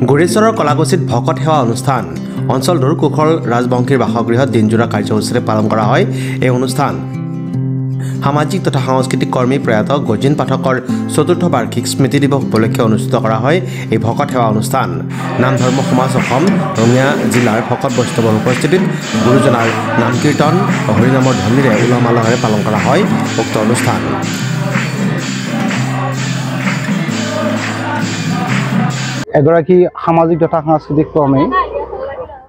গুৰেশ্বৰৰ কলাকুছিত ভকত সেৱা অনুষ্ঠান অঞ্চলটোৰ কুশল ৰাজবংশীৰ বাসগৃহত দিনজোৰা কাৰ্যসূচীৰে পালন কৰা হয়। এই অনুষ্ঠান সামাজিক তথা সাংস্কৃতিক কৰ্মী প্ৰয়াত গজিন পাঠকৰ চতুৰ্থ বাৰ্ষিক স্মৃতি দিৱস উপলক্ষে অনুষ্ঠিত কৰা হয়। এই ভকত সেৱা অনুষ্ঠান নাম ধৰ্ম সমাজ অসম ৰঙিয়া জিলাৰ ভকত বৈষ্ণৱৰ উপস্থিতিত গুৰুজনাৰ নাম কীৰ্তন হৰিনামৰ ধ্বনিৰে উলহ মালহেৰে পালন কৰা হয় উক্ত অনুষ্ঠান। এগৰাকী সামাজিক তথা সাংস্কৃতিক কৰ্মী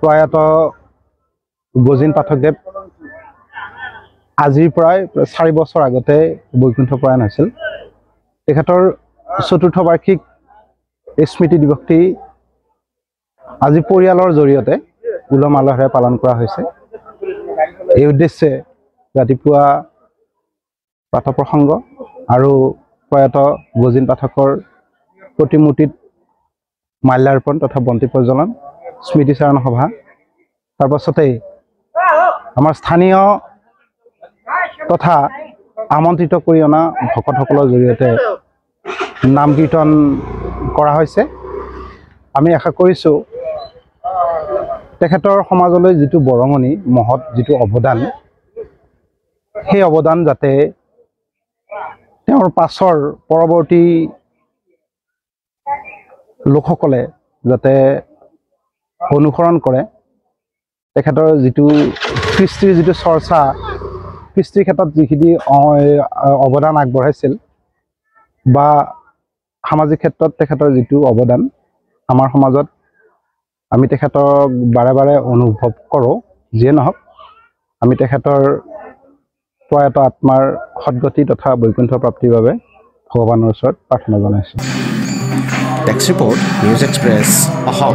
প্ৰয়াত গজিন পাঠকদেৱ আজিৰ প্ৰায় 4 বছৰ আগতে বৈকুণ্ঠ প্ৰয়াণ হৈছিল। তেখেতৰ চতুৰ্থ বাৰ্ষিক স্মৃতি দিৱসটি আজি পৰিয়ালৰ জৰিয়তে উলহ মালহেৰে পালন কৰা হৈছে। এই উদ্দেশ্যে ৰাতিপুৱা প্ৰাতঃ প্ৰসংগ আৰু প্ৰয়াত গজিন পাঠকৰ প্ৰতিমূৰ্তিত মাল্যাৰ্পণ তথা বন্তি প্ৰজ্বলন স্মৃতিচাৰণ সভা, তাৰ পাছতেই আমাৰ স্থানীয় তথা আমন্ত্ৰিত কৰি অনা ভকতসকলৰ জৰিয়তে নাম কীৰ্তন কৰা হৈছে। আমি আশা কৰিছোঁ তেখেতৰ সমাজলৈ যিটো বৰঙণি মহৎ যিটো অৱদান, সেই অৱদান যাতে তেওঁৰ পাছৰ পৰৱৰ্তী লোকসকলে যাতে অনুসৰণ কৰে। তেখেতৰ যিটো কৃষ্টিৰ যিটো চৰ্চা, কৃষ্টিৰ ক্ষেত্ৰত যিখিনি অৱদান আগবঢ়াইছিল বা সামাজিক ক্ষেত্ৰত তেখেতৰ যিটো অৱদান আমাৰ সমাজত আমি তেখেতক বাৰে বাৰে অনুভৱ কৰোঁ। যিয়ে নহওক আমি তেখেতৰ প্ৰয়াত আত্মাৰ সদ্গতি তথা বৈকুণ্ঠ প্ৰাপ্তিৰ বাবে ভগৱানৰ ওচৰত প্ৰাৰ্থনা জনাইছোঁ। Desk report news express Assam.